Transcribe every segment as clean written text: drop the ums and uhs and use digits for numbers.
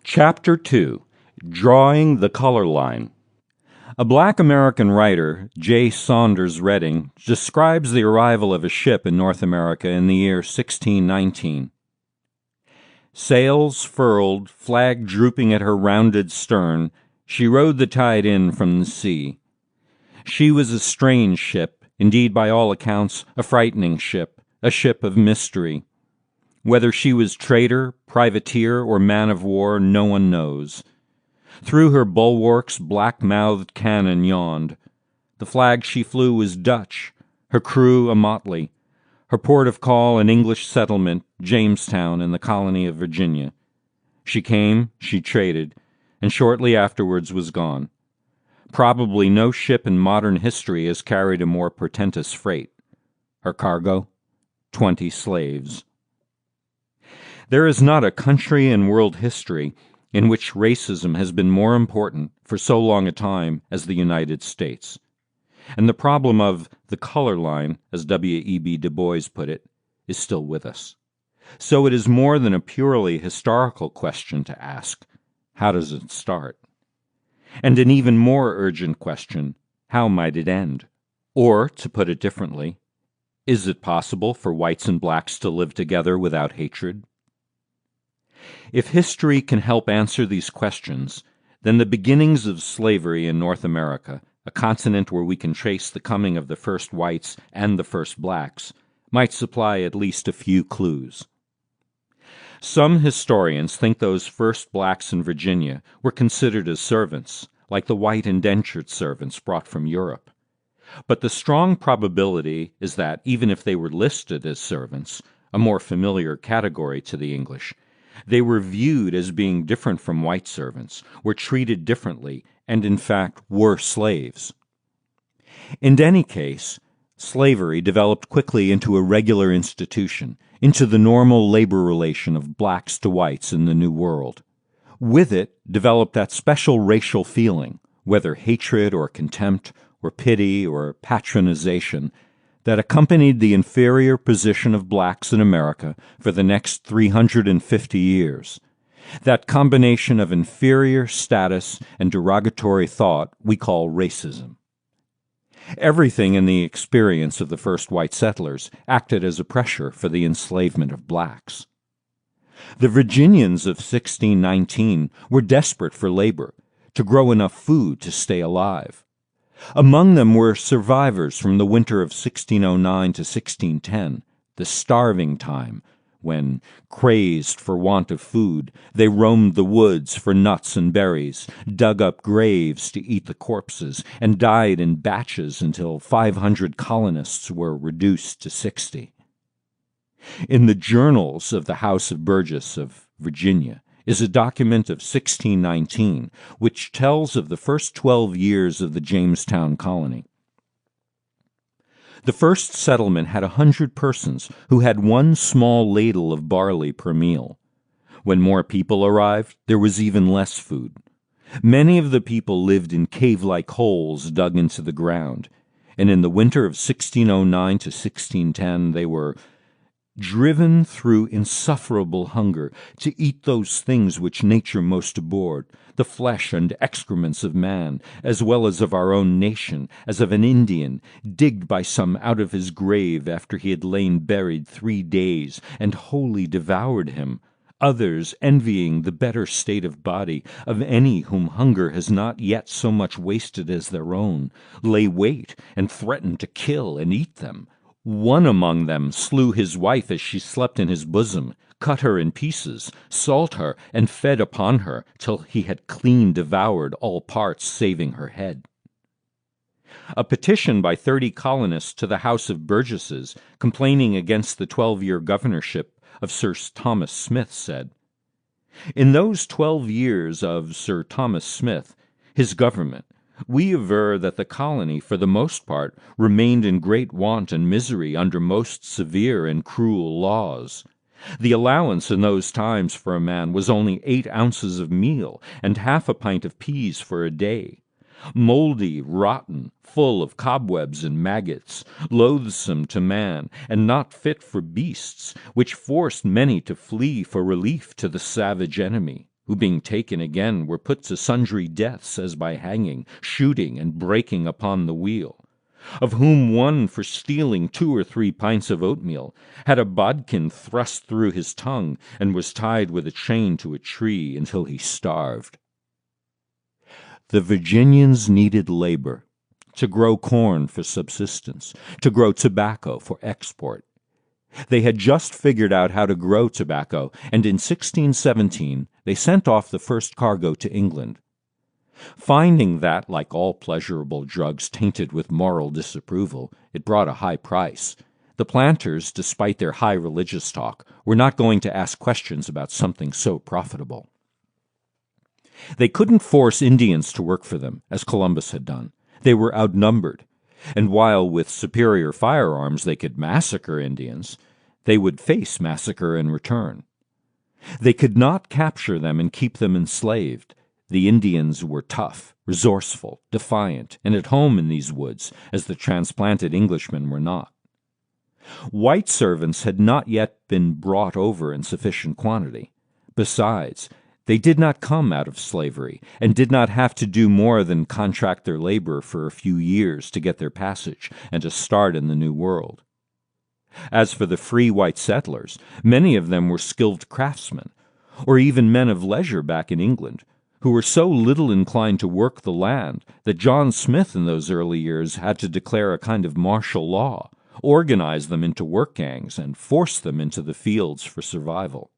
Chapter 2. Drawing the Color Line. A black American writer, J. Saunders Redding, describes the arrival of a ship in North America in the year 1619. Sails furled, flag drooping at her rounded stern, she rode the tide in from the sea. She was a strange ship, indeed by all accounts a frightening ship, a ship of mystery. Whether she was trader, privateer, or man of war, no one knows. Through her bulwarks black-mouthed cannon yawned. The flag she flew was Dutch, her crew a motley, her port of call an English settlement, Jamestown, in the colony of Virginia. She came, she traded, and shortly afterwards was gone. Probably no ship in modern history has carried a more portentous freight. Her cargo? 20 slaves. There is not a country in world history in which racism has been more important for so long a time as the United States. And the problem of the color line, as W.E.B. Du Bois put it, is still with us. So it is more than a purely historical question to ask, how does it start? And an even more urgent question, how might it end? Or, to put it differently, is it possible for whites and blacks to live together without hatred? If history can help answer these questions, then the beginnings of slavery in North America, a continent where we can trace the coming of the first whites and the first blacks, might supply at least a few clues. Some historians think those first blacks in Virginia were considered as servants, like the white indentured servants brought from Europe. But the strong probability is that, even if they were listed as servants, a more familiar category to the English, they were viewed as being different from white servants, were treated differently, and in fact were slaves. In any case, slavery developed quickly into a regular institution, into the normal labor relation of blacks to whites in the New World. With it developed that special racial feeling, whether hatred or contempt or pity or patronization, that accompanied the inferior position of blacks in America for the next 350 years. That combination of inferior status and derogatory thought we call racism. Everything in the experience of the first white settlers acted as a pressure for the enslavement of blacks. The Virginians of 1619 were desperate for labor, to grow enough food to stay alive. Among them were survivors from the winter of 1609 to 1610, the starving time, when, crazed for want of food, they roamed the woods for nuts and berries, dug up graves to eat the corpses, and died in batches until 500 colonists were reduced to 60. In the journals of the House of Burgess of Virginia is a document of 1619, which tells of the first 12 years of the Jamestown colony. The first settlement had 100 persons who had one small ladle of barley per meal. When more people arrived, there was even less food. Many of the people lived in cave-like holes dug into the ground, and in the winter of 1609 to 1610 they were driven through insufferable hunger to eat those things which nature most abhorred, the flesh and excrements of man, as well as of our own nation, as of an Indian, digged by some out of his grave after he had lain buried 3 days, and wholly devoured him, others envying the better state of body of any whom hunger has not yet so much wasted as their own, lay wait and threatened to kill and eat them. One among them slew his wife as she slept in his bosom, cut her in pieces, salt her, and fed upon her, till he had clean devoured all parts saving her head. A petition by 30 colonists to the House of Burgesses, complaining against the 12-year governorship of Sir Thomas Smith, said, "In those 12 years of Sir Thomas Smith, his government, we aver that the colony, for the most part, remained in great want and misery under most severe and cruel laws. The allowance in those times for a man was only 8 ounces of meal and half a pint of peas for a day. Mouldy, rotten, full of cobwebs and maggots, loathsome to man, and not fit for beasts, which forced many to flee for relief to the savage enemy. who being taken again were put to sundry deaths as by hanging, shooting, and breaking upon the wheel, of whom one for stealing 2 or 3 pints of oatmeal had a bodkin thrust through his tongue and was tied with a chain to a tree until he starved. The Virginians needed labor to grow corn for subsistence, to grow tobacco for export. They had just figured out how to grow tobacco, and in 1617 they sent off the first cargo to England. Finding that, like all pleasurable drugs tainted with moral disapproval, it brought a high price, the planters, despite their high religious talk, were not going to ask questions about something so profitable. They couldn't force Indians to work for them, as Columbus had done. They were outnumbered, and while with superior firearms they could massacre Indians, they would face massacre in return. They could not capture them and keep them enslaved. The Indians were tough, resourceful, defiant, and at home in these woods, as the transplanted Englishmen were not. White servants had not yet been brought over in sufficient quantity. Besides, they did not come out of slavery, and did not have to do more than contract their labor for a few years to get their passage and to start in the New World. As for the free white settlers, many of them were skilled craftsmen, or even men of leisure back in England, who were so little inclined to work the land that John Smith in those early years had to declare a kind of martial law, organize them into work gangs, and force them into the fields for survival.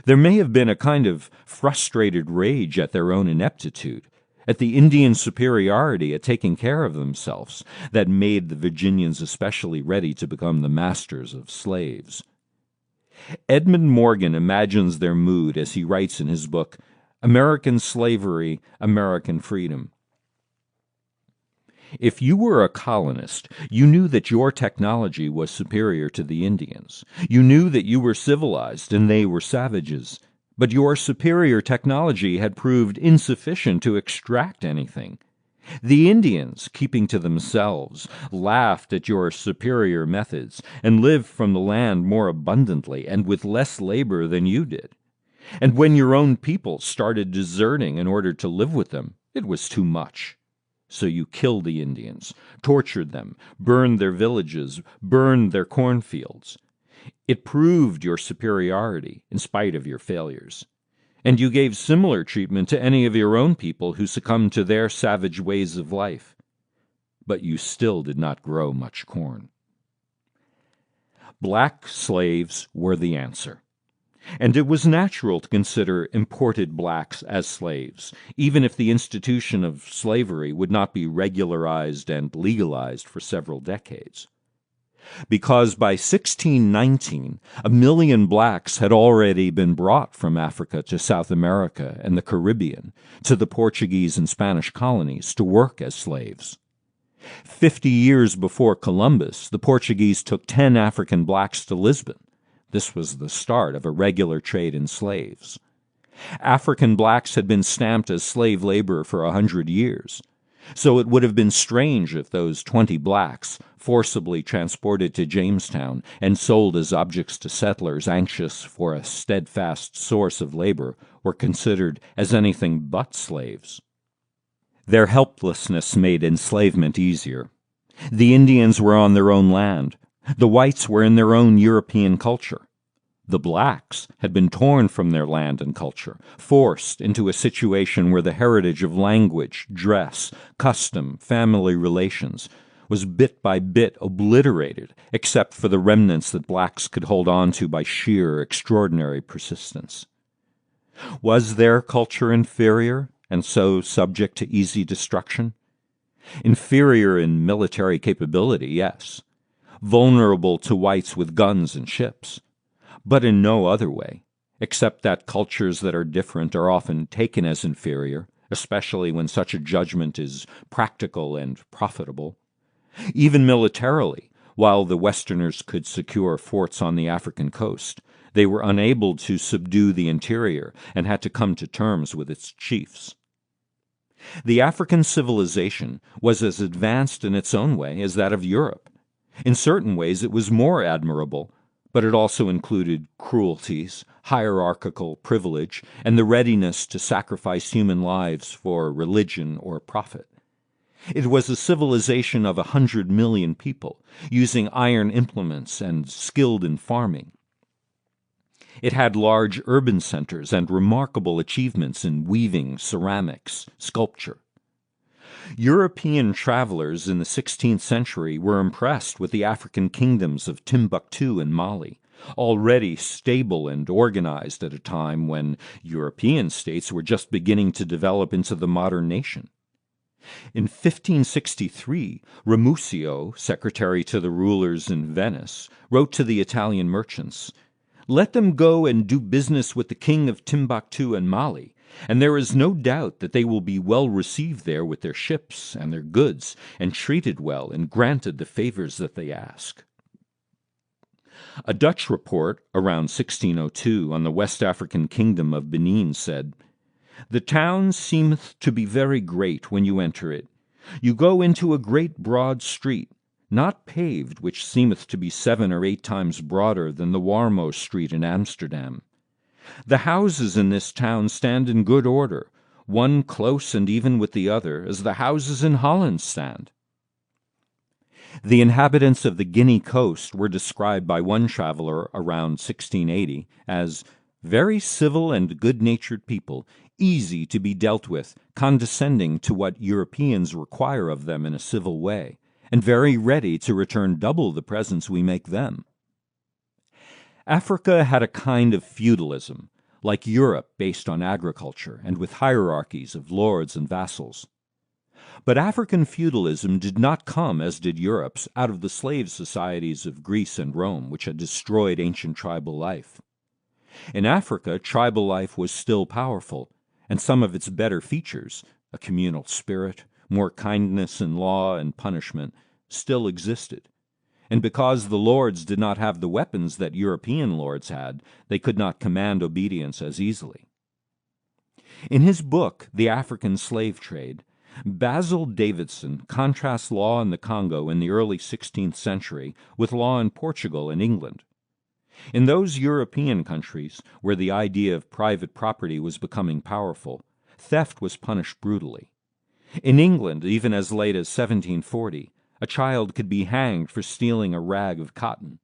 There may have been a kind of frustrated rage at their own ineptitude, at the Indian superiority at taking care of themselves, that made the Virginians especially ready to become the masters of slaves. Edmund Morgan imagines their mood as he writes in his book, American Slavery, American Freedom. If you were a colonist, you knew that your technology was superior to the Indians. You knew that you were civilized and they were savages. But your superior technology had proved insufficient to extract anything. The Indians, keeping to themselves, laughed at your superior methods and lived from the land more abundantly and with less labor than you did. And when your own people started deserting in order to live with them, it was too much. So you killed the Indians, tortured them, burned their villages, burned their cornfields. It proved your superiority in spite of your failures. And you gave similar treatment to any of your own people who succumbed to their savage ways of life. But you still did not grow much corn. Black slaves were the answer. And it was natural to consider imported blacks as slaves, even if the institution of slavery would not be regularized and legalized for several decades. Because by 1619, 1 million blacks had already been brought from Africa to South America and the Caribbean, to the Portuguese and Spanish colonies, to work as slaves. 50 years before Columbus, the Portuguese took 10 African blacks to Lisbon. This was the start of a regular trade in slaves. African blacks had been stamped as slave labor for 100 years. So it would have been strange if those 20 blacks, forcibly transported to Jamestown and sold as objects to settlers anxious for a steadfast source of labor, were considered as anything but slaves. Their helplessness made enslavement easier. The Indians were on their own land. The whites were in their own European culture. The blacks had been torn from their land and culture, forced into a situation where the heritage of language, dress, custom, family relations was bit by bit obliterated, except for the remnants that blacks could hold on to by sheer extraordinary persistence. Was their culture inferior, and so subject to easy destruction? Inferior in military capability, yes. Vulnerable to whites with guns and ships. But in no other way, except that cultures that are different are often taken as inferior, especially when such a judgment is practical and profitable. Even militarily, while the Westerners could secure forts on the African coast, they were unable to subdue the interior and had to come to terms with its chiefs. The African civilization was as advanced in its own way as that of Europe. In certain ways it was more admirable, but it also included cruelties, hierarchical privilege, and the readiness to sacrifice human lives for religion or profit. It was a civilization of 100 million people, using iron implements and skilled in farming. It had large urban centers and remarkable achievements in weaving, ceramics, sculpture. European travelers in the 16th century were impressed with the African kingdoms of Timbuktu and Mali, already stable and organized at a time when European states were just beginning to develop into the modern nation. In 1563, Ramusio, secretary to the rulers in Venice, wrote to the Italian merchants, "Let them go and do business with the king of Timbuktu and Mali, and there is no doubt that they will be well received there with their ships and their goods, and treated well and granted the favors that they ask." A Dutch report around 1602 on the West African kingdom of Benin said, "The town seemeth to be very great when you enter it. You go into a great broad street, not paved, which seemeth to be 7 or 8 times broader than the Warmo Street in Amsterdam. The houses in this town stand in good order, one close and even with the other, as the houses in Holland stand." The inhabitants of the Guinea coast were described by one traveler around 1680 as very civil and good-natured people, easy to be dealt with, condescending to what Europeans require of them in a civil way, and very ready to return double the presents we make them. Africa had a kind of feudalism, like Europe, based on agriculture and with hierarchies of lords and vassals. But African feudalism did not come, as did Europe's, out of the slave societies of Greece and Rome, which had destroyed ancient tribal life. In Africa, tribal life was still powerful, and some of its better features, a communal spirit, more kindness in law and punishment, still existed. And because the lords did not have the weapons that European lords had, they could not command obedience as easily. In his book, The African Slave Trade, Basil Davidson contrasts law in the Congo in the early 16th century with law in Portugal and England. In those European countries, where the idea of private property was becoming powerful, theft was punished brutally. In England, even as late as 1740, a child could be hanged for stealing a rag of cotton.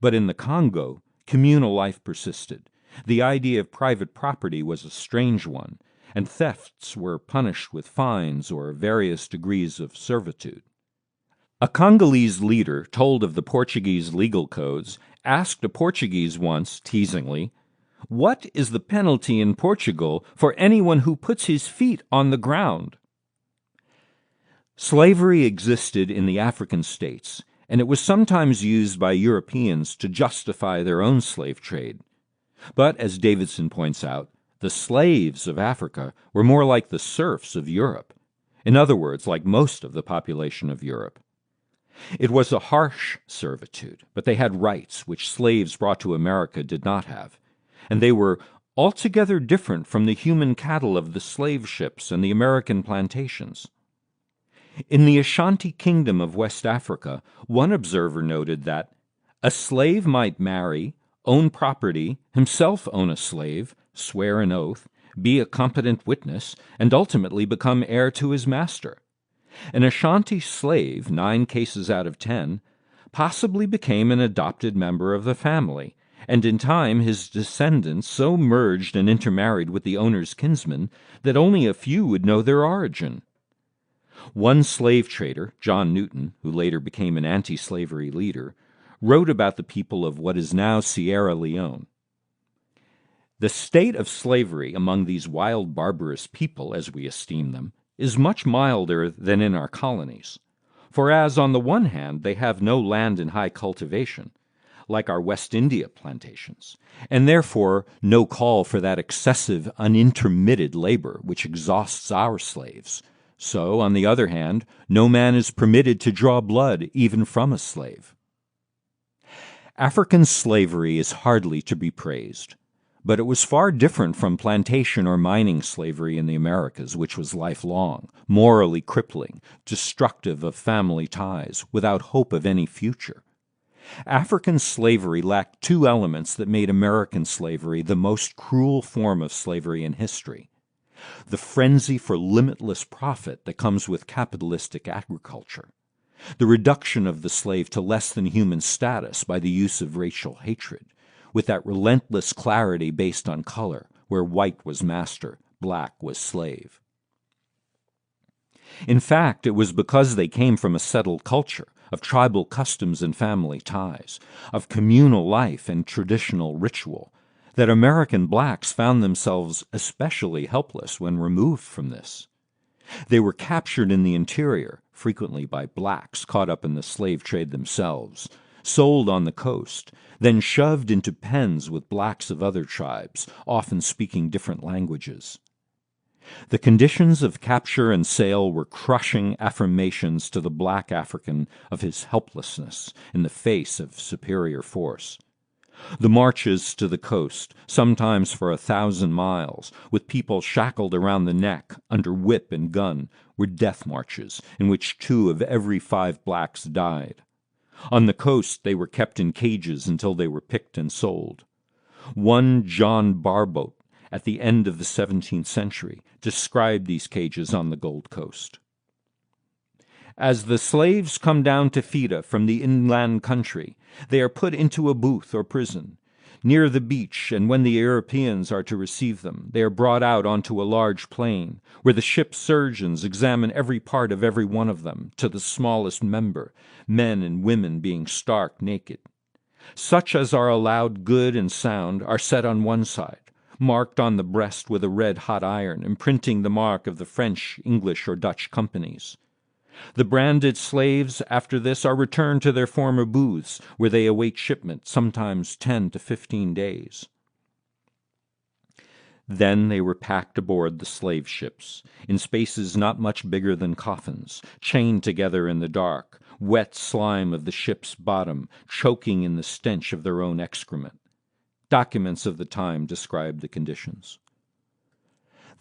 But in the Congo, communal life persisted. The idea of private property was a strange one, and thefts were punished with fines or various degrees of servitude. A Congolese leader told of the Portuguese legal codes asked a Portuguese once, teasingly, "What is the penalty in Portugal for anyone who puts his feet on the ground?" Slavery existed in the African states, and it was sometimes used by Europeans to justify their own slave trade. But, as Davidson points out, the slaves of Africa were more like the serfs of Europe. In other words, like most of the population of Europe. It was a harsh servitude, but they had rights which slaves brought to America did not have, and they were altogether different from the human cattle of the slave ships and the American plantations. In the Ashanti Kingdom of West Africa, one observer noted that a slave might marry, own property, himself own a slave, swear an oath, be a competent witness, and ultimately become heir to his master. An Ashanti slave, 9 cases out of 10, possibly became an adopted member of the family, and in time his descendants so merged and intermarried with the owner's kinsmen that only a few would know their origin. One slave trader, John Newton, who later became an anti-slavery leader, wrote about the people of what is now Sierra Leone. The state of slavery among these wild barbarous people, as we esteem them, is much milder than in our colonies. For as, on the one hand, they have no land in high cultivation, like our West India plantations, and therefore no call for that excessive, unintermitted labor which exhausts our slaves, so, on the other hand, no man is permitted to draw blood even from a slave. African slavery is hardly to be praised, but it was far different from plantation or mining slavery in the Americas, which was lifelong, morally crippling, destructive of family ties, without hope of any future. African slavery lacked two elements that made American slavery the most cruel form of slavery in history: the frenzy for limitless profit that comes with capitalistic agriculture, the reduction of the slave to less than human status by the use of racial hatred, with that relentless clarity based on color, where white was master, black was slave. In fact, it was because they came from a settled culture, of tribal customs and family ties, of communal life and traditional ritual, that American blacks found themselves especially helpless when removed from this. They were captured in the interior, frequently by blacks caught up in the slave trade themselves, sold on the coast, then shoved into pens with blacks of other tribes, often speaking different languages. The conditions of capture and sale were crushing affirmations to the black African of his helplessness in the face of superior force. The marches to the coast, sometimes for 1,000 miles, with people shackled around the neck under whip and gun, were death marches in which 2 of every 5 blacks died. On the coast they were kept in cages until they were picked and sold. One John Barboat, at the end of the 17th century, described these cages on the Gold Coast. As the slaves come down to Fida from the inland country, they are put into a booth or prison near the beach, and when the Europeans are to receive them, they are brought out onto a large plain, where the ship's surgeons examine every part of every one of them, to the smallest member, men and women being stark naked. Such as are allowed good and sound are set on one side, marked on the breast with a red-hot iron, imprinting the mark of the French, English, or Dutch companies. The branded slaves after this are returned to their former booths, where they await shipment, sometimes 10 to 15 days. Then they were packed aboard the slave ships, in spaces not much bigger than coffins, chained together in the dark, wet slime of the ship's bottom, choking in the stench of their own excrement. Documents of the time describe the conditions.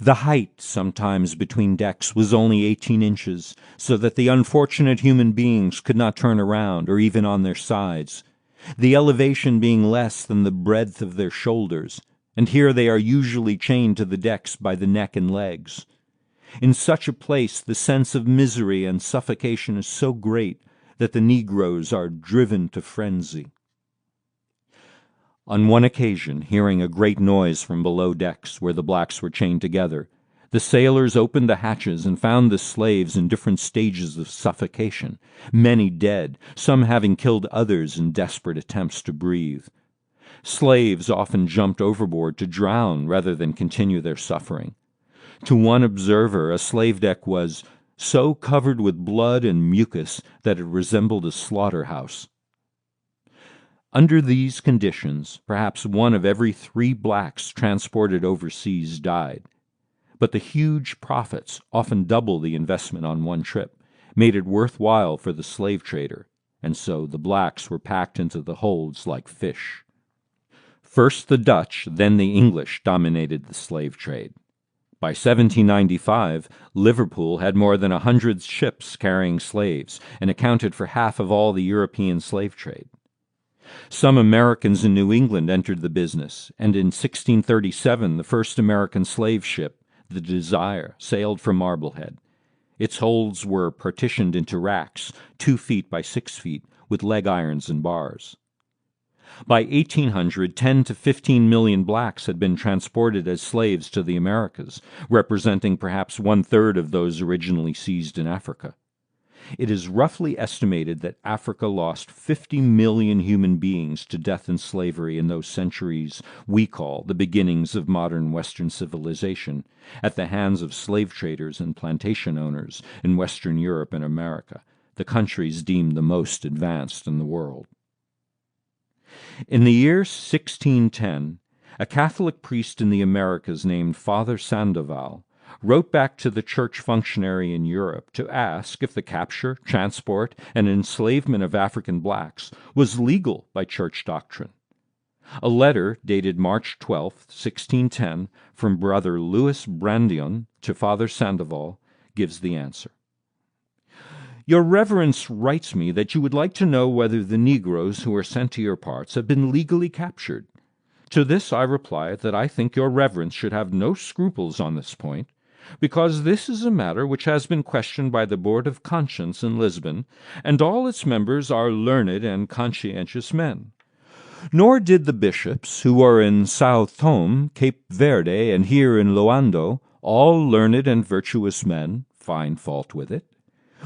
The height, sometimes between decks, was only 18 inches, so that the unfortunate human beings could not turn around, or even on their sides, the elevation being less than the breadth of their shoulders, and here they are usually chained to the decks by the neck and legs. In such a place the sense of misery and suffocation is so great that the Negroes are driven to frenzy. On one occasion, hearing a great noise from below decks where the blacks were chained together, the sailors opened the hatches and found the slaves in different stages of suffocation, many dead, some having killed others in desperate attempts to breathe. Slaves often jumped overboard to drown rather than continue their suffering. To one observer, a slave deck was so covered with blood and mucus that it resembled a slaughterhouse. Under these conditions, perhaps 1 of every 3 blacks transported overseas died. But the huge profits, often double the investment on one trip, made it worthwhile for the slave trader, and so the blacks were packed into the holds like fish. First the Dutch, then the English dominated the slave trade. By 1795, Liverpool had more than 100 ships carrying slaves and accounted for half of all the European slave trade. Some Americans in New England entered the business, and in 1637 the first American slave ship, the Desire, sailed from Marblehead. Its holds were partitioned into racks, 2 feet by 6 feet, with leg irons and bars. By 1800, 10 to 15 million blacks had been transported as slaves to the Americas, representing perhaps 1/3 of those originally seized in Africa. It is roughly estimated that Africa lost 50 million human beings to death and slavery in those centuries we call the beginnings of modern Western civilization, at the hands of slave traders and plantation owners in Western Europe and America, the countries deemed the most advanced in the world. In the year 1610, a Catholic priest in the Americas named Father Sandoval wrote back to the church functionary in Europe to ask if the capture, transport, and enslavement of African blacks was legal by church doctrine. A letter dated March 12, 1610, from Brother Louis Brandion to Father Sandoval gives the answer. Your Reverence writes me that you would like to know whether the Negroes who are sent to your parts have been legally captured. To this I reply that I think your Reverence should have no scruples on this point, because this is a matter which has been questioned by the Board of Conscience in Lisbon, and all its members are learned and conscientious men. Nor did the bishops, who are in Sao Tome, Cape Verde, and here in Loando, all learned and virtuous men, find fault with it.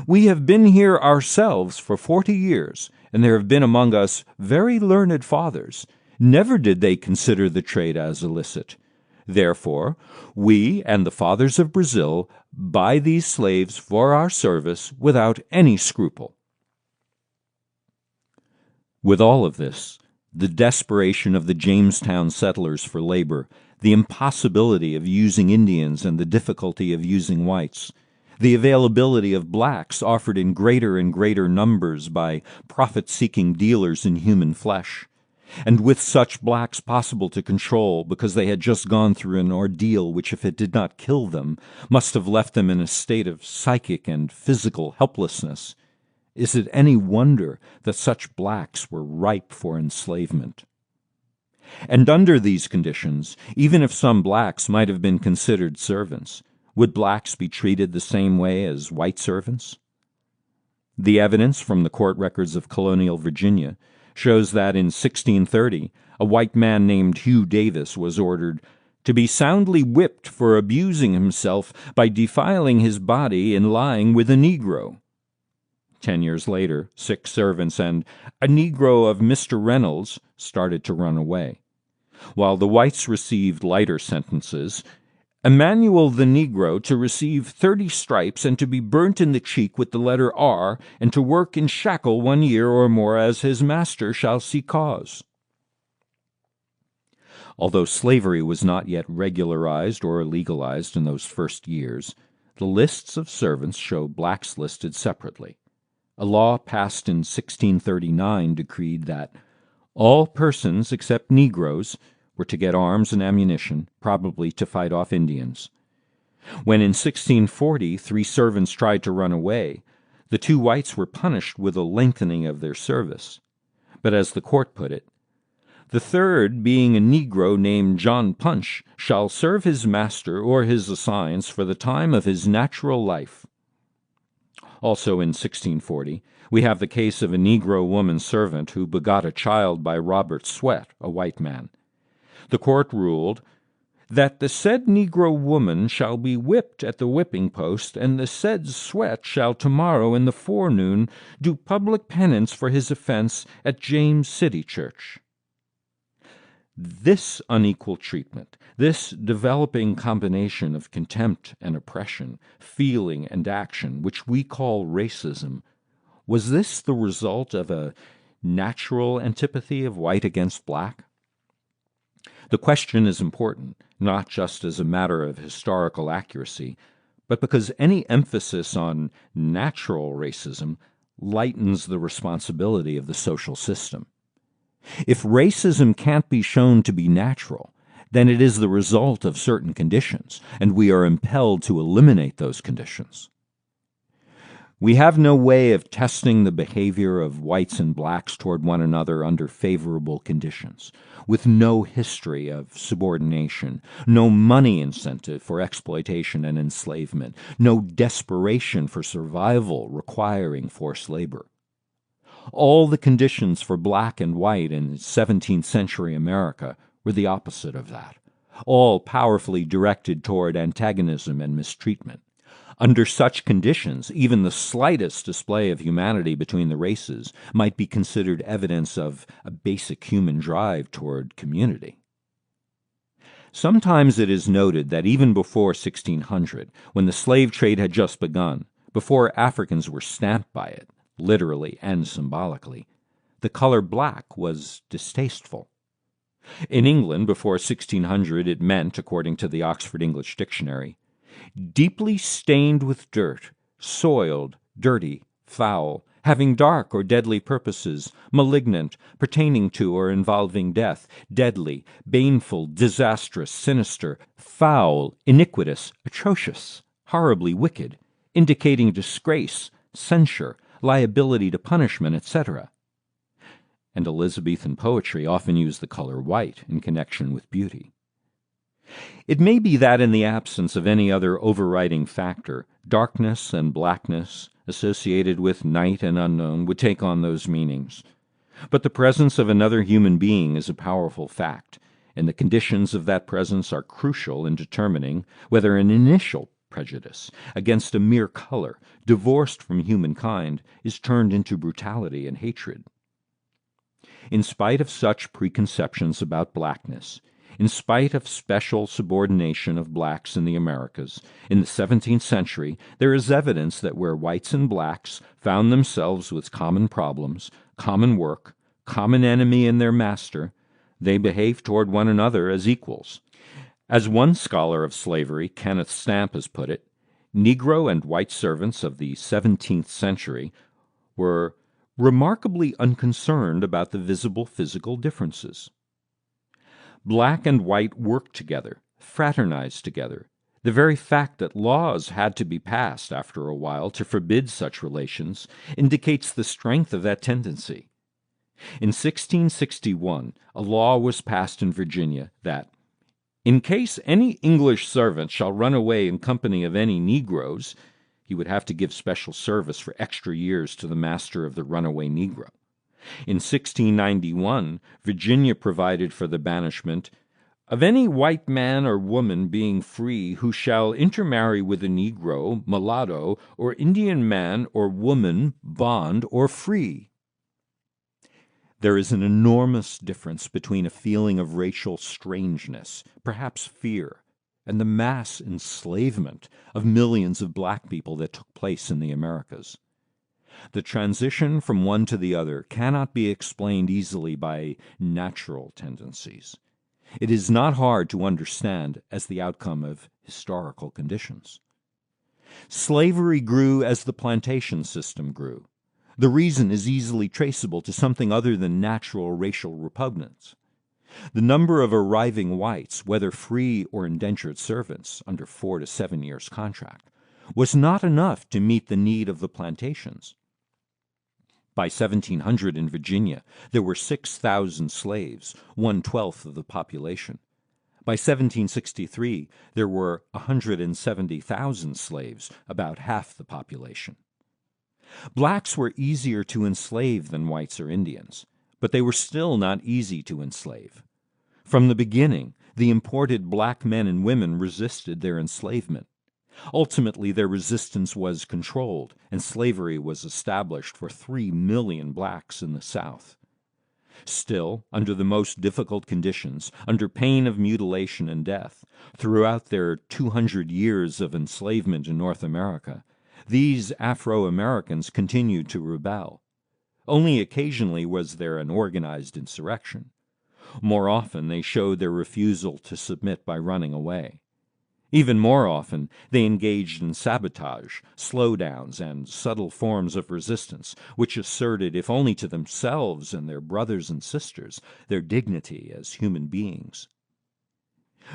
We have been here ourselves for 40 years, and there have been among us very learned fathers. Never did they consider the trade as illicit. Therefore, we and the fathers of Brazil buy these slaves for our service without any scruple. With all of this, the desperation of the Jamestown settlers for labor, the impossibility of using Indians and the difficulty of using whites, the availability of blacks offered in greater and greater numbers by profit-seeking dealers in human flesh, and with such blacks possible to control because they had just gone through an ordeal which, if it did not kill them, must have left them in a state of psychic and physical helplessness, is it any wonder that such blacks were ripe for enslavement? And under these conditions, even if some blacks might have been considered servants, would blacks be treated the same way as white servants? The evidence from the court records of colonial Virginia shows that in 1630, a white man named Hugh Davis was ordered to be soundly whipped for abusing himself by defiling his body in lying with a Negro. 10 years later, 6 servants and a Negro of Mr. Reynolds started to run away. While the whites received lighter sentences, Emmanuel the Negro to receive 30 stripes and to be burnt in the cheek with the letter R, and to work in shackle 1 year or more as his master shall see cause. Although slavery was not yet regularized or legalized in those first years, the lists of servants show blacks listed separately. A law passed in 1639 decreed that all persons except Negroes were to get arms and ammunition, probably to fight off Indians. When in 1640 3 servants tried to run away, the 2 whites were punished with a lengthening of their service. But as the court put it, the third, being a Negro named John Punch, shall serve his master or his assigns for the time of his natural life. Also in 1640, we have the case of a Negro woman servant who begot a child by Robert Swett, a white man. The court ruled that the said Negro woman shall be whipped at the whipping post, and the said Swett shall tomorrow in the forenoon do public penance for his offense at James City Church. This unequal treatment, this developing combination of contempt and oppression, feeling and action, which we call racism, was this the result of a natural antipathy of white against black? The question is important, not just as a matter of historical accuracy, but because any emphasis on natural racism lightens the responsibility of the social system. If racism can't be shown to be natural, then it is the result of certain conditions, and we are impelled to eliminate those conditions. We have no way of testing the behavior of whites and blacks toward one another under favorable conditions, with no history of subordination, no money incentive for exploitation and enslavement, no desperation for survival requiring forced labor. All the conditions for black and white in 17th century America were the opposite of that, all powerfully directed toward antagonism and mistreatment. Under such conditions, even the slightest display of humanity between the races might be considered evidence of a basic human drive toward community. Sometimes it is noted that even before 1600, when the slave trade had just begun, before Africans were stamped by it, literally and symbolically, the color black was distasteful. In England, before 1600, it meant, according to the Oxford English Dictionary, deeply stained with dirt, soiled, dirty, foul, having dark or deadly purposes, malignant, pertaining to or involving death, deadly, baneful, disastrous, sinister, foul, iniquitous, atrocious, horribly wicked, indicating disgrace, censure, liability to punishment, etc. And Elizabethan poetry often used the color white in connection with beauty. It may be that in the absence of any other overriding factor, darkness and blackness, associated with night and unknown, would take on those meanings. But the presence of another human being is a powerful fact, and the conditions of that presence are crucial in determining whether an initial prejudice against a mere color, divorced from humankind, is turned into brutality and hatred. In spite of such preconceptions about blackness, in spite of special subordination of blacks in the Americas, in the 17th century there is evidence that where whites and blacks found themselves with common problems, common work, common enemy in their master, they behaved toward one another as equals. As one scholar of slavery, Kenneth Stamp, has put it, Negro and white servants of the 17th century were remarkably unconcerned about the visible physical differences. Black and white worked together, fraternized together. The very fact that laws had to be passed after a while to forbid such relations indicates the strength of that tendency. In 1661, a law was passed in Virginia that, in case any English servant shall run away in company of any Negroes, he would have to give special service for extra years to the master of the runaway Negro. In 1691, Virginia provided for the banishment of any white man or woman being free who shall intermarry with a Negro, mulatto, or Indian man or woman, bond or free. There is an enormous difference between a feeling of racial strangeness, perhaps fear, and the mass enslavement of millions of black people that took place in the Americas. The transition from one to the other cannot be explained easily by natural tendencies. It is not hard to understand as the outcome of historical conditions. Slavery grew as the plantation system grew. The reason is easily traceable to something other than natural racial repugnance. The number of arriving whites, whether free or indentured servants under 4 to 7 years' contract, was not enough to meet the need of the plantations. By 1700 in Virginia, there were 6,000 slaves, 1/12 of the population. By 1763, there were 170,000 slaves, about half the population. Blacks were easier to enslave than whites or Indians, but they were still not easy to enslave. From the beginning, the imported black men and women resisted their enslavement. Ultimately, their resistance was controlled, and slavery was established for 3 million blacks in the South. Still, under the most difficult conditions, under pain of mutilation and death, throughout their 200 years of enslavement in North America, these Afro-Americans continued to rebel. Only occasionally was there an organized insurrection. More often, they showed their refusal to submit by running away. Even more often, they engaged in sabotage, slowdowns, and subtle forms of resistance, which asserted, if only to themselves and their brothers and sisters, their dignity as human beings.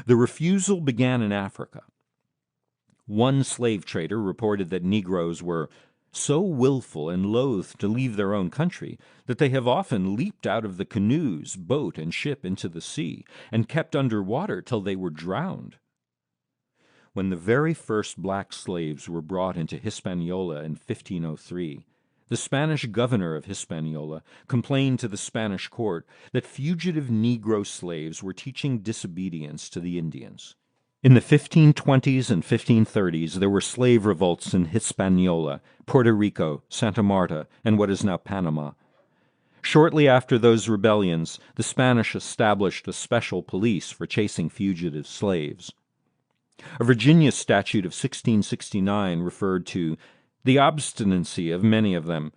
The refusal began in Africa. One slave trader reported that Negroes were so willful and loath to leave their own country that they have often leaped out of the canoes, boat, and ship into the sea, and kept under water till they were drowned. When the very first black slaves were brought into Hispaniola in 1503, the Spanish governor of Hispaniola complained to the Spanish court that fugitive Negro slaves were teaching disobedience to the Indians. In the 1520s and 1530s, there were slave revolts in Hispaniola, Puerto Rico, Santa Marta, and what is now Panama. Shortly after those rebellions, the Spanish established a special police for chasing fugitive slaves. A Virginia statute of 1669 referred to the obstinacy of many of them,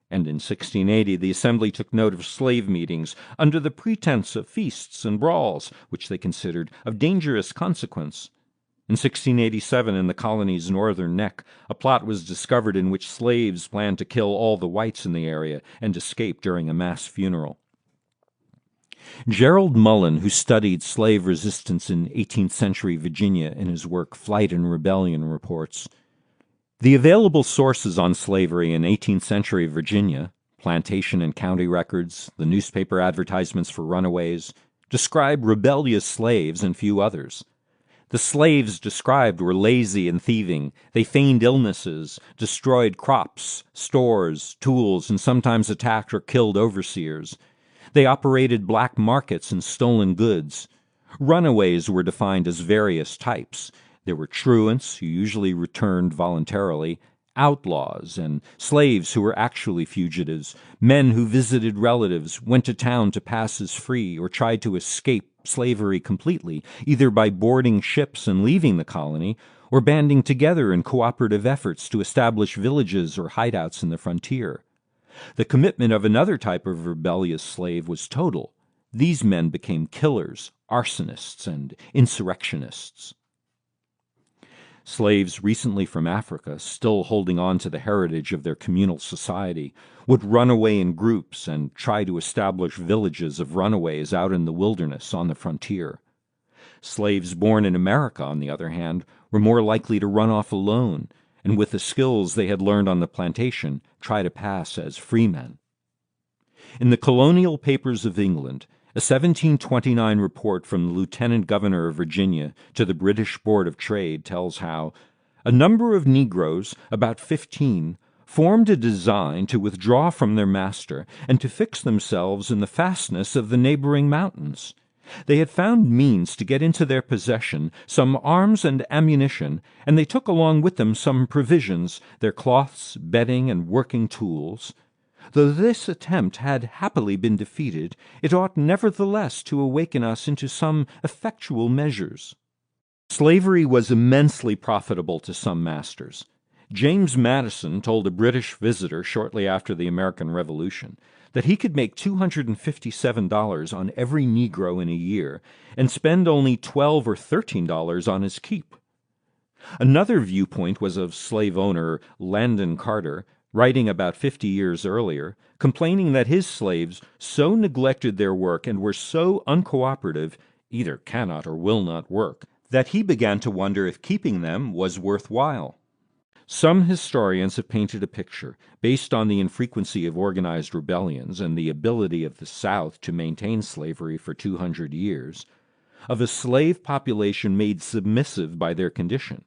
and in 1680 the Assembly took note of slave meetings under the pretense of feasts and brawls, which they considered of dangerous consequence. In 1687, in the colony's northern neck, a plot was discovered in which slaves planned to kill all the whites in the area and escape during a mass funeral. Gerald Mullen, who studied slave resistance in 18th century Virginia in his work Flight and Rebellion, reports, The available sources on slavery in 18th century Virginia, plantation and county records, the newspaper advertisements for runaways, describe rebellious slaves and few others. The slaves described were lazy and thieving. They feigned illnesses, destroyed crops, stores, tools, and sometimes attacked or killed overseers. They operated black markets and stolen goods. Runaways were defined as various types. There were truants, who usually returned voluntarily, outlaws, and slaves who were actually fugitives, men who visited relatives, went to town to pass as free, or tried to escape slavery completely, either by boarding ships and leaving the colony, or banding together in cooperative efforts to establish villages or hideouts in the frontier. The commitment of another type of rebellious slave was total. These men became killers, arsonists, and insurrectionists. Slaves recently from Africa, still holding on to the heritage of their communal society, would run away in groups and try to establish villages of runaways out in the wilderness on the frontier. Slaves born in America, on the other hand, were more likely to run off alone, and with the skills they had learned on the plantation, try to pass as freemen. In the colonial papers of England, a 1729 report from the Lieutenant Governor of Virginia to the British Board of Trade tells how a number of Negroes, about 15, formed a design to withdraw from their master and to fix themselves in the fastness of the neighboring mountains. They had found means to get into their possession some arms and ammunition, and they took along with them some provisions, their cloths, bedding, and working tools. Though this attempt had happily been defeated, it ought nevertheless to awaken us into some effectual measures. Slavery was immensely profitable to some masters. James Madison told a British visitor shortly after the American Revolution that he could make $257 on every Negro in a year and spend only $12 or $13 on his keep. Another viewpoint was of slave owner Landon Carter, writing about 50 years earlier, complaining that his slaves so neglected their work and were so uncooperative, either cannot or will not work, that he began to wonder if keeping them was worthwhile. Some historians have painted a picture, based on the infrequency of organized rebellions and the ability of the South to maintain slavery for 200 years, of a slave population made submissive by their condition.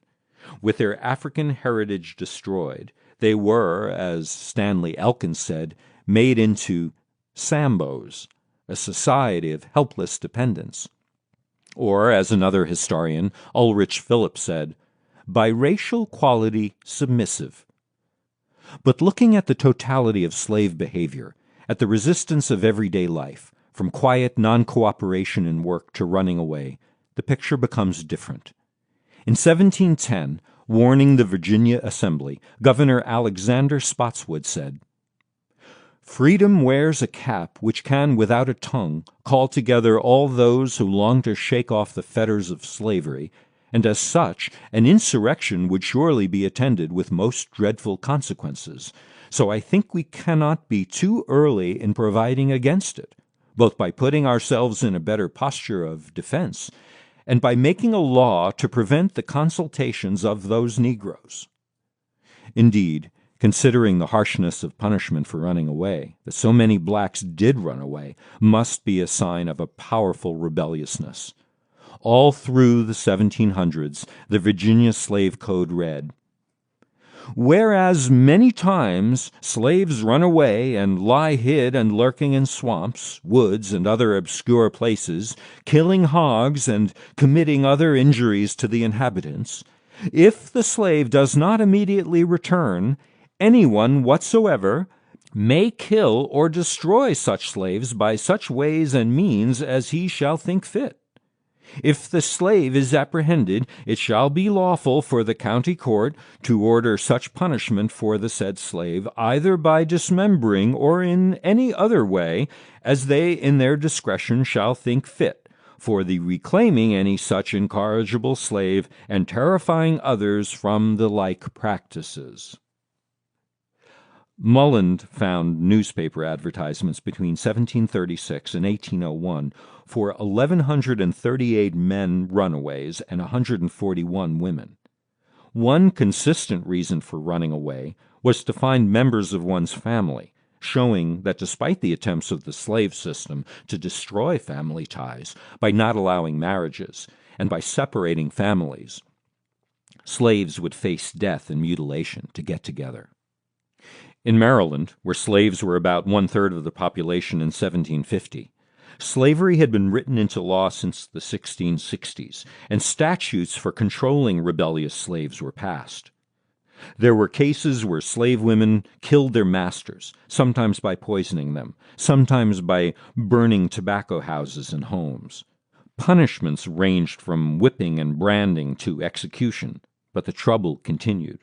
With their African heritage destroyed, they were, as Stanley Elkins said, made into Sambos, a society of helpless dependence. Or, as another historian, Ulrich Phillips, said, by racial quality submissive. But looking at the totality of slave behavior, at the resistance of everyday life, from quiet non-cooperation in work to running away, the picture becomes different. In 1710, warning the Virginia Assembly, Governor Alexander Spotswood said, freedom wears a cap which can without a tongue call together all those who long to shake off the fetters of slavery, and as such an insurrection would surely be attended with most dreadful consequences. So I think we cannot be too early in providing against it, both by putting ourselves in a better posture of defense and by making a law to prevent the consultations of those Negroes. Indeed, considering the harshness of punishment for running away, that so many blacks did run away must be a sign of a powerful rebelliousness. All through the 1700s, the Virginia Slave Code read, whereas many times slaves run away and lie hid and lurking in swamps, woods, and other obscure places, killing hogs and committing other injuries to the inhabitants, if the slave does not immediately return, anyone whatsoever may kill or destroy such slaves by such ways and means as he shall think fit. If the slave is apprehended, it shall be lawful for the county court to order such punishment for the said slave, either by dismembering or in any other way, as they in their discretion shall think fit, for the reclaiming any such incorrigible slave and terrifying others from the like practices. Mulland found newspaper advertisements between 1736 and 1801 for 1,138 men runaways and 141 women. One consistent reason for running away was to find members of one's family, showing that despite the attempts of the slave system to destroy family ties by not allowing marriages and by separating families, slaves would face death and mutilation to get together. In Maryland, where slaves were about one-third of the population in 1750, slavery had been written into law since the 1660s, and statutes for controlling rebellious slaves were passed. There were cases where slave women killed their masters, sometimes by poisoning them, sometimes by burning tobacco houses and homes. Punishments ranged from whipping and branding to execution, but the trouble continued.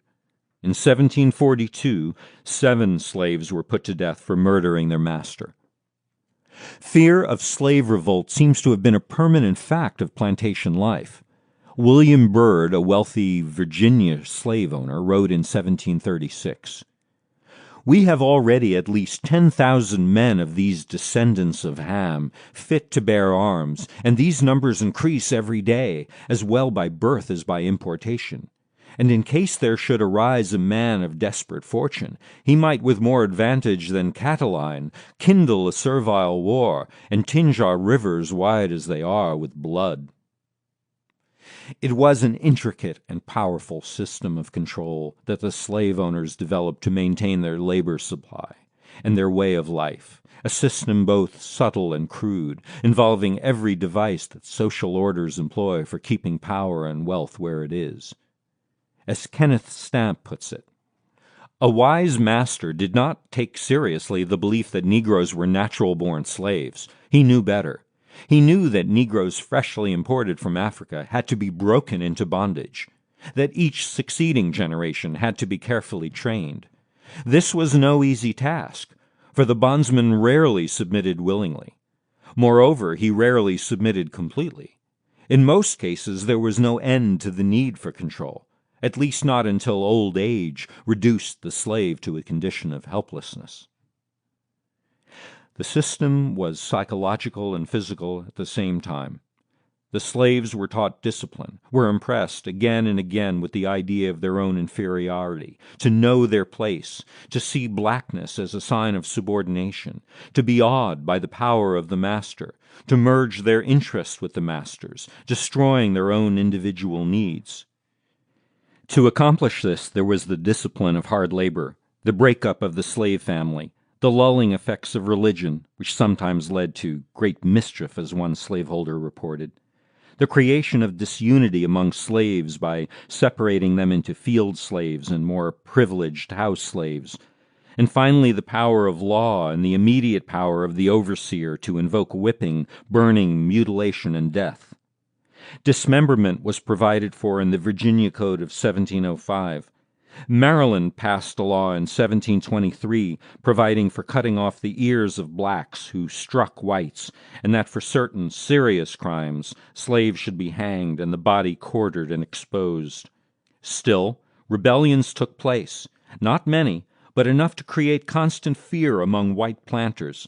In 1742, 7 slaves were put to death for murdering their master. Fear of slave revolt seems to have been a permanent fact of plantation life. William Byrd, a wealthy Virginia slave owner, wrote in 1736, "We have already at least 10,000 men of these descendants of Ham, fit to bear arms, and these numbers increase every day, as well by birth as by importation. And in case there should arise a man of desperate fortune, he might with more advantage than Catiline kindle a servile war, and tinge our rivers, wide as they are, with blood." It was an intricate and powerful system of control that the slave owners developed to maintain their labor supply and their way of life, a system both subtle and crude, involving every device that social orders employ for keeping power and wealth where it is. As Kenneth Stamp puts it, "A wise master did not take seriously the belief that Negroes were natural-born slaves. He knew better. He knew that Negroes freshly imported from Africa had to be broken into bondage, that each succeeding generation had to be carefully trained. This was no easy task, for the bondsman rarely submitted willingly. Moreover, he rarely submitted completely. In most cases, there was no end to the need for control, at least not until old age reduced the slave to a condition of helplessness." The system was psychological and physical at the same time. The slaves were taught discipline, were impressed again and again with the idea of their own inferiority, to know their place, to see blackness as a sign of subordination, to be awed by the power of the master, to merge their interest with the master's, destroying their own individual needs. To accomplish this, there was the discipline of hard labor, the breakup of the slave family, the lulling effects of religion, which sometimes led to great mischief, as one slaveholder reported, the creation of disunity among slaves by separating them into field slaves and more privileged house slaves, and finally the power of law and the immediate power of the overseer to invoke whipping, burning, mutilation, and death. Dismemberment was provided for in the Virginia Code of 1705. Maryland passed a law in 1723 providing for cutting off the ears of blacks who struck whites, and that for certain serious crimes slaves should be hanged and the body quartered and exposed. Still, rebellions took place, not many, but enough to create constant fear among white planters.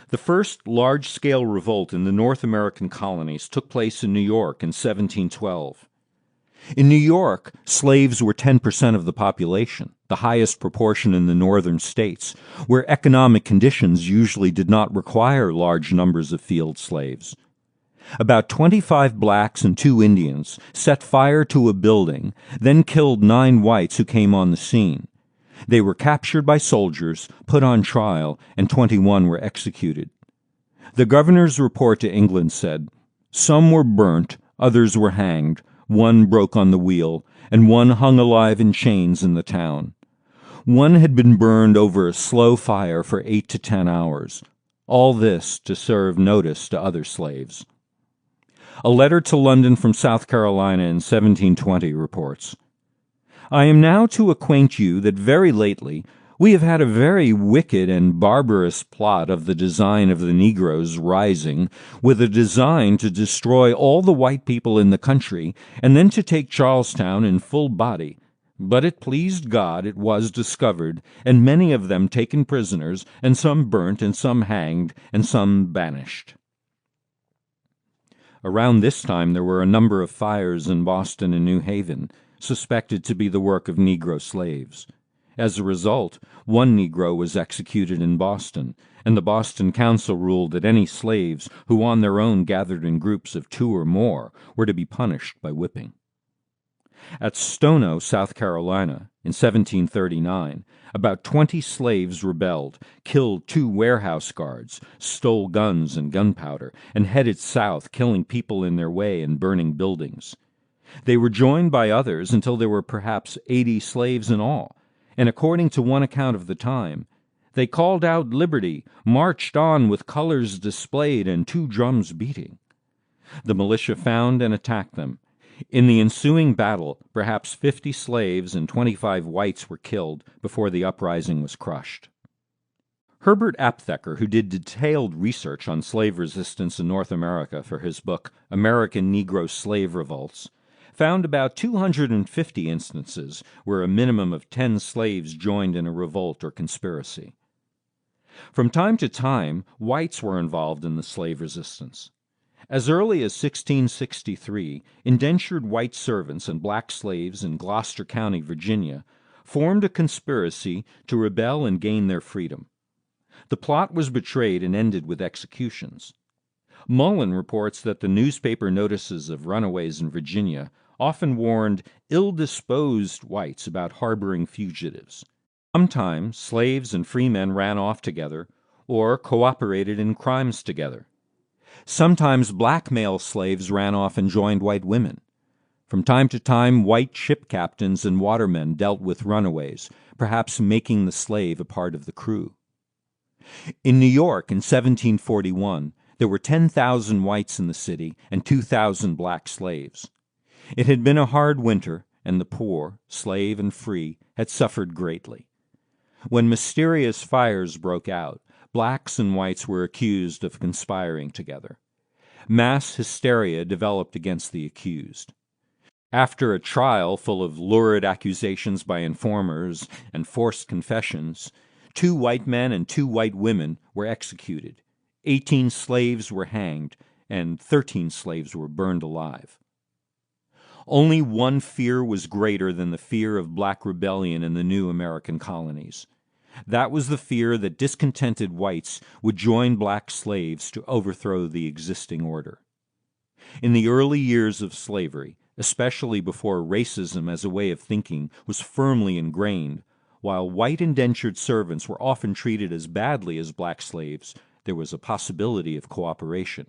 The first large-scale revolt in the North American colonies took place in New York in 1712. In New York, slaves were 10% of the population, the highest proportion in the northern states, where economic conditions usually did not require large numbers of field slaves. About 25 blacks and 2 Indians set fire to a building, then killed 9 whites who came on the scene. They were captured by soldiers, put on trial, and 21 were executed. The governor's report to England said, "Some were burnt, others were hanged, one broke on the wheel, and one hung alive in chains in the town. One had been burned over a slow fire for 8 to 10 hours. All this to serve notice to other slaves." A letter to London from South Carolina in 1720 reports, "I am now to acquaint you that very lately we have had a very wicked and barbarous plot of the design of the Negroes rising, with a design to destroy all the white people in the country, and then to take Charlestown in full body. But it pleased God it was discovered, and many of them taken prisoners, and some burnt, and some hanged, and some banished." Around this time there were a number of fires in Boston and New Haven, suspected to be the work of Negro slaves. As a result, one Negro was executed in Boston, and the Boston Council ruled that any slaves who on their own gathered in groups of 2 or more were to be punished by whipping. At Stono, South Carolina, in 1739, about 20 slaves rebelled, killed 2 warehouse guards, stole guns and gunpowder, and headed south, killing people in their way and burning buildings. They were joined by others until there were perhaps 80 slaves in all, and according to one account of the time, they called out liberty, marched on with colors displayed and 2 drums beating. The militia found and attacked them. In the ensuing battle, perhaps 50 slaves and 25 whites were killed before the uprising was crushed. Herbert Aptheker, who did detailed research on slave resistance in North America for his book American Negro Slave Revolts, found about 250 instances where a minimum of 10 slaves joined in a revolt or conspiracy. From time to time, whites were involved in the slave resistance. As early as 1663, indentured white servants and black slaves in Gloucester County, Virginia, formed a conspiracy to rebel and gain their freedom. The plot was betrayed and ended with executions. Mullen reports that the newspaper notices of runaways in Virginia often warned ill-disposed whites about harboring fugitives. Sometimes slaves and free men ran off together or cooperated in crimes together. Sometimes black male slaves ran off and joined white women. From time to time, white ship captains and watermen dealt with runaways, perhaps making the slave a part of the crew. In New York in 1741, there were 10,000 whites in the city and 2,000 black slaves. It had been a hard winter, and the poor, slave and free, had suffered greatly. When mysterious fires broke out, blacks and whites were accused of conspiring together. Mass hysteria developed against the accused. After a trial full of lurid accusations by informers and forced confessions, 2 white men and 2 white women were executed, 18 slaves were hanged, and 13 slaves were burned alive. Only one fear was greater than the fear of black rebellion in the new American colonies. That was the fear that discontented whites would join black slaves to overthrow the existing order. In the early years of slavery, especially before racism as a way of thinking was firmly ingrained, while white indentured servants were often treated as badly as black slaves, there was a possibility of cooperation.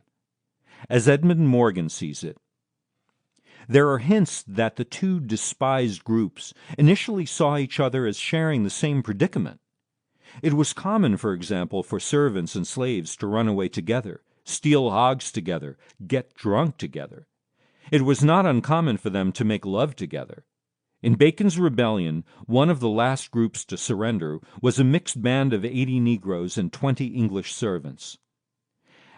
As Edmund Morgan sees it, there are hints that the 2 despised groups initially saw each other as sharing the same predicament. It was common, for example, for servants and slaves to run away together, steal hogs together, get drunk together. It was not uncommon for them to make love together. In Bacon's rebellion, one of the last groups to surrender was a mixed band of 80 Negroes and 20 English servants.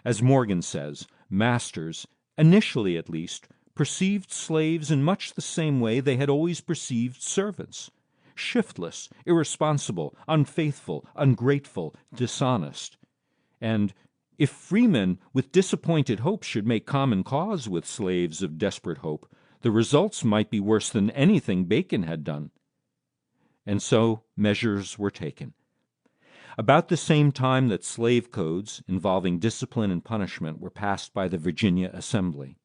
As Morgan says, masters, initially at least, perceived slaves in much the same way they had always perceived servants: shiftless, irresponsible, unfaithful, ungrateful, dishonest. And if freemen with disappointed hopes should make common cause with slaves of desperate hope, the results might be worse than anything Bacon had done. And so measures were taken. About the same time that slave codes involving discipline and punishment were passed by the Virginia Assembly.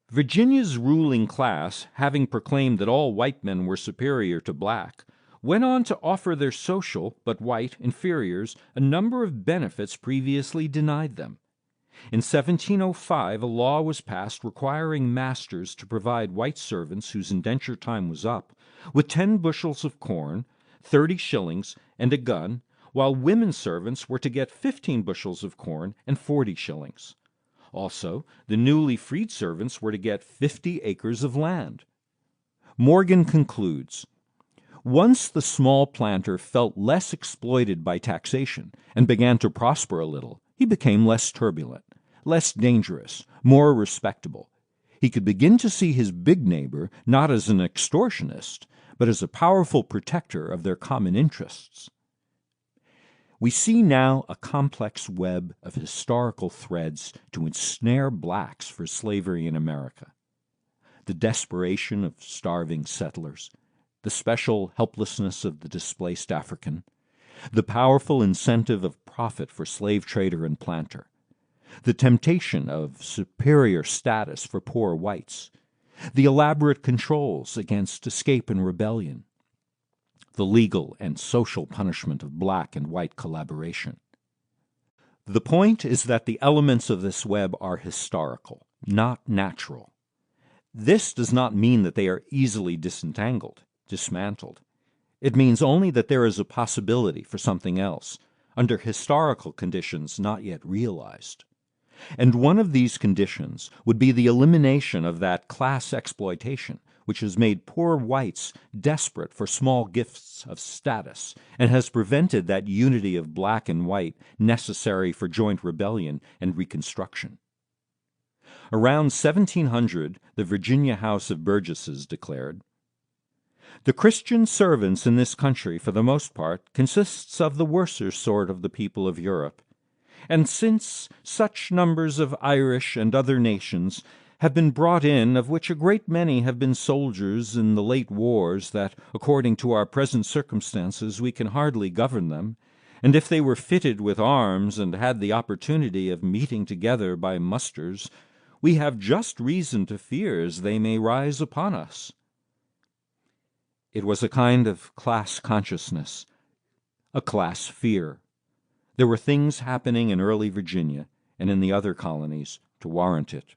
Virginia's ruling class, having proclaimed that all white men were superior to black, went on to offer their social, but white, inferiors a number of benefits previously denied them. In 1705, a law was passed requiring masters to provide white servants whose indenture time was up with 10 bushels of corn, 30 shillings, and a gun, while women servants were to get 15 bushels of corn and 40 shillings. Also, the newly freed servants were to get 50 acres of land. Morgan concludes, once the small planter felt less exploited by taxation and began to prosper a little, he became less turbulent, less dangerous, more respectable. He could begin to see his big neighbor not as an extortionist, but as a powerful protector of their common interests. We see now a complex web of historical threads to ensnare blacks for slavery in America. The desperation of starving settlers, the special helplessness of the displaced African, the powerful incentive of profit for slave trader and planter, the temptation of superior status for poor whites, the elaborate controls against escape and rebellion, the legal and social punishment of black and white collaboration. The point is that the elements of this web are historical, not natural. This does not mean that they are easily disentangled, dismantled. It means only that there is a possibility for something else, under historical conditions not yet realized. And one of these conditions would be the elimination of that class exploitation which has made poor whites desperate for small gifts of status and has prevented that unity of black and white necessary for joint rebellion and reconstruction. Around 1700, the Virginia House of Burgesses declared, "The Christian servants in this country, for the most part, consists of the worser sort of the people of Europe. And since such numbers of Irish and other nations have been brought in, of which a great many have been soldiers in the late wars, that, according to our present circumstances, we can hardly govern them, and if they were fitted with arms and had the opportunity of meeting together by musters, we have just reason to fear as they may rise upon us." It was a kind of class consciousness, a class fear. There were things happening in early Virginia and in the other colonies to warrant it.